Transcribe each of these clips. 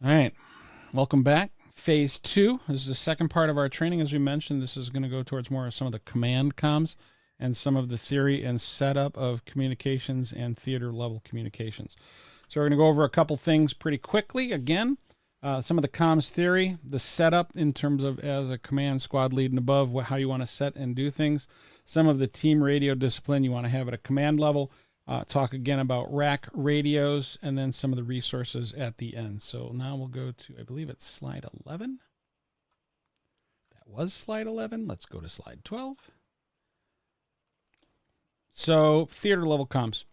All right, welcome back. Phase 2 this is the second part of our training. As we mentioned, this is going to go towards more of some of the command comms and some of the theory and setup of communications and theater level communications. So we're going to go over a couple things pretty quickly. Again, some of the comms theory, the setup in terms of as a command squad lead and above, how you want to set and do things. Some of the team radio discipline you want to have at a command level. Talk again about rack radios, and then some of the resources at the end. So now we'll go to, I believe it's slide 11. That was slide 11. Let's go to slide 12. So theater level comms.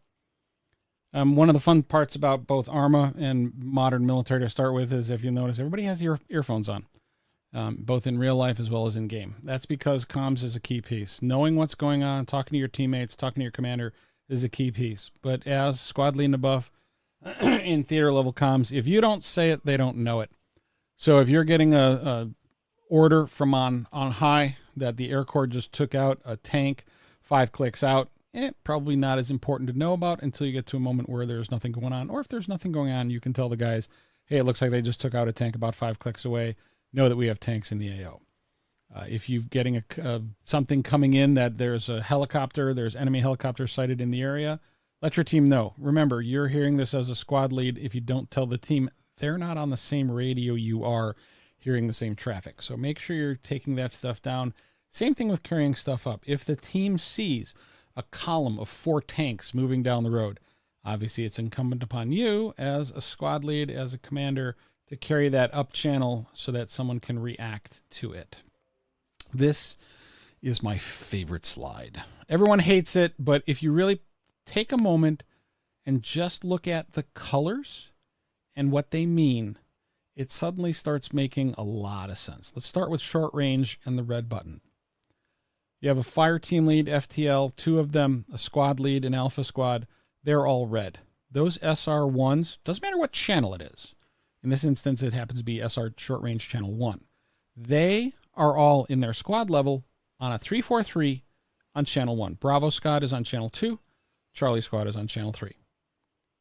One of the fun parts about both ArmA and modern military to start with is, if you notice, everybody has earphones on, both in real life as well as in game. That's because comms is a key piece. Knowing what's going on, talking to your teammates, talking to your commander is a key piece. But as squad lead and above in theater level comms, if you don't say it, they don't know it. So if you're getting a order from on high that the Air Corps just took out a tank 5 clicks out, probably not as important to know about until you get to a moment where there's nothing going on. Or if there's nothing going on, you can tell the guys, hey, it looks like they just took out a tank about 5 clicks away. Know that we have tanks in the AO. If you're getting something coming in that there's a helicopter, there's enemy helicopters sighted in the area, let your team know. Remember, you're hearing this as a squad lead. If you don't tell the team, they're not on the same radio you are hearing the same traffic. So make sure you're taking that stuff down. Same thing with carrying stuff up. If the team sees a column of 4 tanks moving down the road, obviously it's incumbent upon you as a squad lead, as a commander, to carry that up channel so that someone can react to it. This is my favorite slide. Everyone hates it, but if you really take a moment and just look at the colors and what they mean, it suddenly starts making a lot of sense. Let's start with short range and the red button. You have a fire team lead, FTL, 2 of them, a squad lead, an alpha squad. They're all red. Those SR1s, doesn't matter what channel it is. In this instance, it happens to be SR short range channel 1. They are all in their squad level on a 343 on channel 1. Bravo squad is on channel 2. Charlie squad is on channel 3.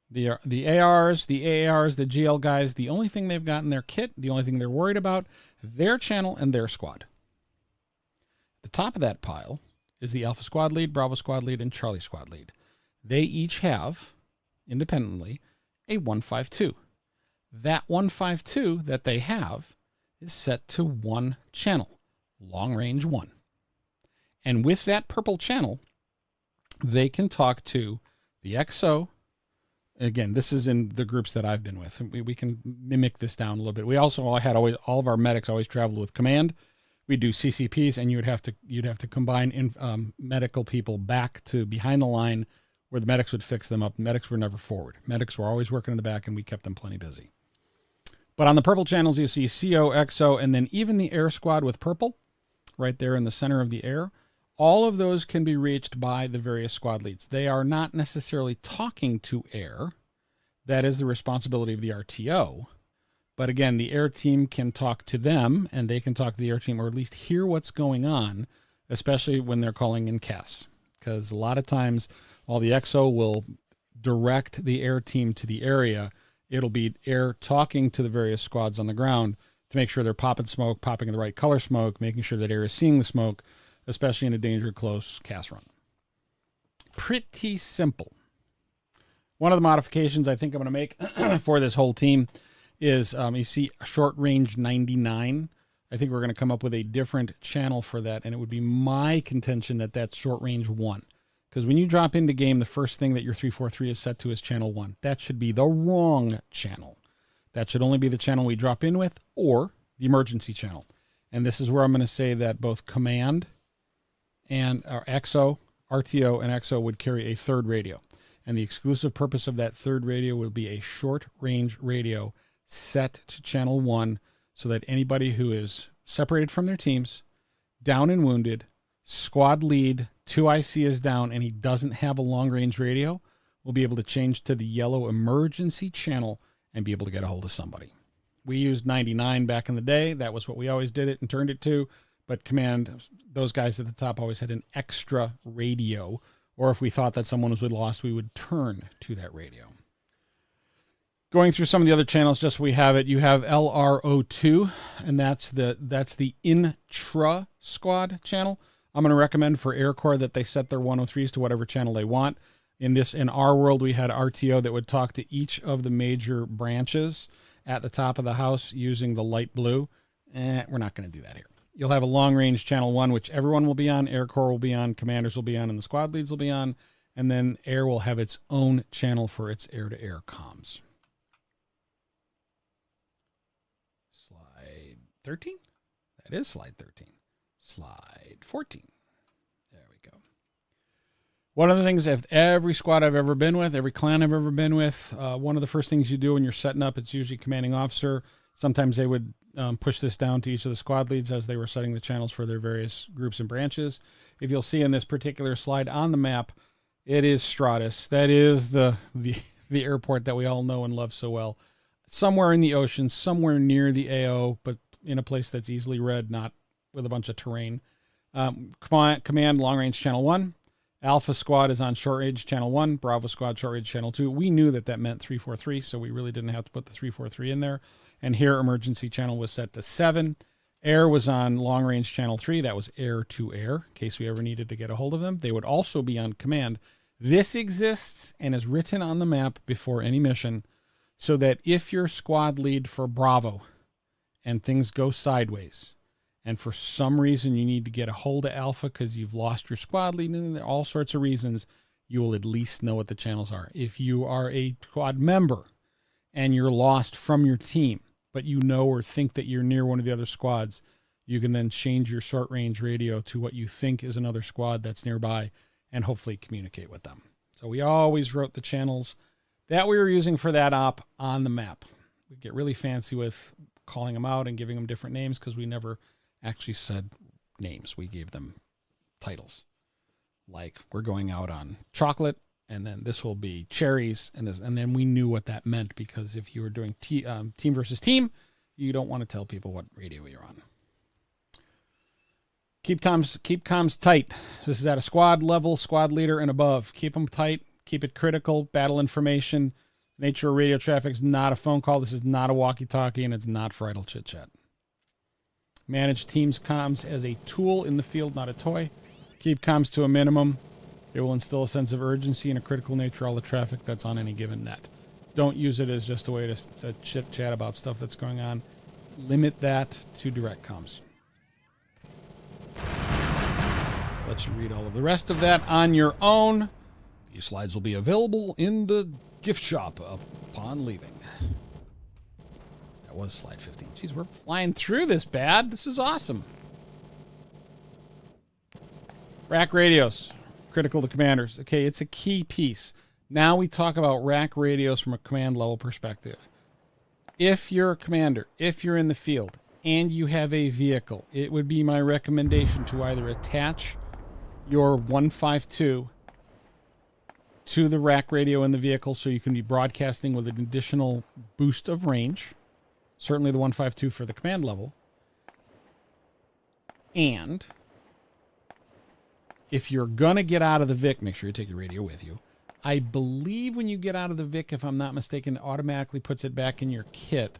The ARs, the AARs, the GL guys, the only thing they've got in their kit, the only thing they're worried about, their channel and their squad. At the top of that pile is the Alpha squad lead, Bravo squad lead, and Charlie squad lead. They each have, independently, a 152. That 152 that they have is set to 1 channel, long range 1. And with that purple channel, they can talk to the XO. Again, this is in the groups that I've been with. We can mimic this down a little bit. We also had all of our medics always traveled with command. We do CCPs, and you'd have to combine medical people back to behind the line where the medics would fix them up. Medics were never forward. Medics were always working in the back, and we kept them plenty busy. But on the purple channels, you see CO, XO, and then even the air squad with purple right there in the center of the air. All of those can be reached by the various squad leads. They are not necessarily talking to air. That is the responsibility of the RTO. But again, the air team can talk to them, and they can talk to the air team, or at least hear what's going on, especially when they're calling in CAS. Because a lot of times, while the XO will direct the air team to the area, it'll be air talking to the various squads on the ground to make sure they're popping smoke, popping in the right color smoke, making sure that air is seeing the smoke, especially in a danger close CAS run. Pretty simple. One of the modifications I think I'm going to make for this whole team is, you see short range 99. I think we're going to come up with a different channel for that, and it would be my contention that that's short range 1. Because when you drop into game, the first thing that your 343 is set to is channel 1. That should be the wrong channel. That should only be the channel we drop in with, or the emergency channel. And this is where I'm going to say that both command and our XO, RTO, and XO would carry a 3rd radio. And the exclusive purpose of that 3rd radio will be a short range radio set to channel 1, so that anybody who is separated from their teams, down and wounded, squad lead, 2 IC is down, and he doesn't have a long-range radio, will be able to change to the yellow emergency channel and be able to get a hold of somebody. We used 99 back in the day. That was what we always did it and turned it to. But command, those guys at the top always had an extra radio, or if we thought that someone was lost, we would turn to that radio. Going through some of the other channels, just so we have it, you have LRO2, and that's the intra squad channel. I'm going to recommend for Air Corps that they set their 103s to whatever channel they want. In our world, we had RTO that would talk to each of the major branches at the top of the house using the light blue. We're not going to do that here. You'll have a long range channel 1, which everyone will be on, Air Corps will be on, commanders will be on, and the squad leads will be on. And then Air will have its own channel for its air-to-air comms. Slide 13? That is slide 13. Slide 14. There we go. One of the things, if every squad I've ever been with, every clan I've ever been with, one of the first things you do when you're setting up, it's usually commanding officer. Sometimes they would push this down to each of the squad leads as they were setting the channels for their various groups and branches. If you'll see in this particular slide on the map, it is Stratus. That is the airport that we all know and love so well. Somewhere in the ocean, somewhere near the AO, but in a place that's easily read, not with a bunch of terrain. Command long range channel 1. Alpha squad is on short range channel 1. Bravo squad short range channel 2. We knew that meant 343, so we really didn't have to put the 343 in there. And here emergency channel was set to 7. Air was on long range channel 3. That was air to air, in case we ever needed to get a hold of them. They would also be on command. This exists and is written on the map before any mission, so that if you're squad lead for Bravo and things go sideways, and for some reason you need to get a hold of Alpha because you've lost your squad lead and all sorts of reasons, you will at least know what the channels are. If you are a squad member and you're lost from your team, but you know or think that you're near one of the other squads, you can then change your short range radio to what you think is another squad that's nearby and hopefully communicate with them. So we always wrote the channels that we were using for that op on the map. We get really fancy with calling them out and giving them different names because we never actually said names. We gave them titles. Like, we're going out on chocolate, and then this will be cherries, and then we knew what that meant, because if you were doing team versus team, you don't want to tell people what radio you're on. Keep comms tight. This is at a squad level, squad leader and above. Keep them tight. Keep it critical. Battle information. Nature of radio traffic is not a phone call. This is not a walkie-talkie, and it's not for idle chit-chat. Manage teams comms as a tool in the field, not a toy. Keep comms to a minimum. It will instill a sense of urgency and a critical nature of all the traffic that's on any given net. Don't use it as just a way to chit-chat about stuff that's going on. Limit that to direct comms. Let you read all of the rest of that on your own. These slides will be available in the gift shop upon leaving. That was slide 15. Jeez, we're flying through this bad. This is awesome. Rack radios, critical to commanders. Okay, it's a key piece. Now we talk about rack radios from a command level perspective. If you're a commander, if you're in the field, and you have a vehicle, it would be my recommendation to either attach your 152 to the rack radio in the vehicle so you can be broadcasting with an additional boost of range. Certainly the 152 for the command level. And if you're going to get out of the VIC, make sure you take your radio with you. I believe when you get out of the VIC, if I'm not mistaken, it automatically puts it back in your kit.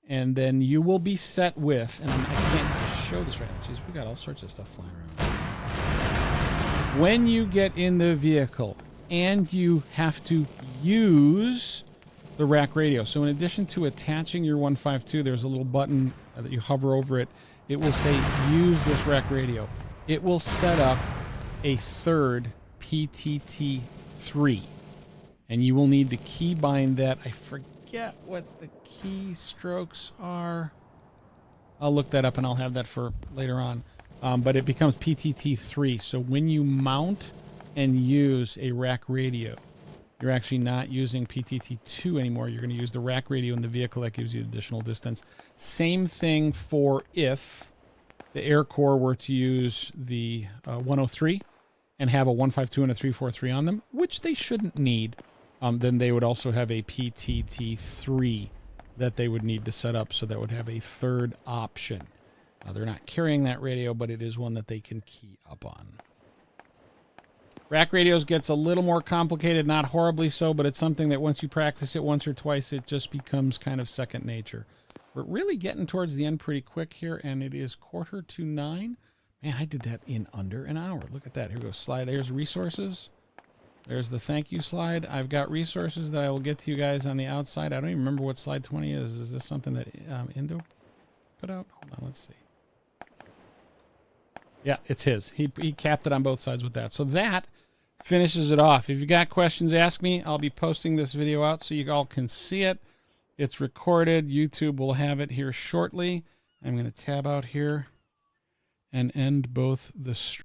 And then you will be set with, and I can't show this right now. Jeez, we got all sorts of stuff flying around. When you get in the vehicle and you have to use the rack radio. So in addition to attaching your 152, there's a little button that you hover over it. It will say, use this rack radio. It will set up a third PTT3. And you will need to key bind that. I forget what the keystrokes are. I'll look that up and I'll have that for later on. But it becomes PTT3. So when you mount and use a rack radio, you're actually not using PTT2 anymore. You're going to use the rack radio in the vehicle. That gives you additional distance. Same thing for if the Air Corps were to use the 103 and have a 152 and a 343 on them, which they shouldn't need. Then they would also have a PTT3 that they would need to set up, so that would have a third option. They're not carrying that radio, but it is one that they can key up on. Rack radios gets a little more complicated, not horribly so, but it's something that once you practice it once or twice, it just becomes kind of second nature. We're really getting towards the end pretty quick here, and it is 8:45. Man, I did that in under an hour. Look at that. Here we go. Slide. There's resources. There's the thank you slide. I've got resources that I will get to you guys on the outside. I don't even remember what slide 20 is. Is this something that Indo put out? Hold on, let's see. Yeah, it's his. He capped it on both sides with that. So that finishes it off. If you got questions, ask me. I'll be posting this video out so you all can see it. It's recorded. YouTube will have it here shortly. I'm going to tab out here and end both the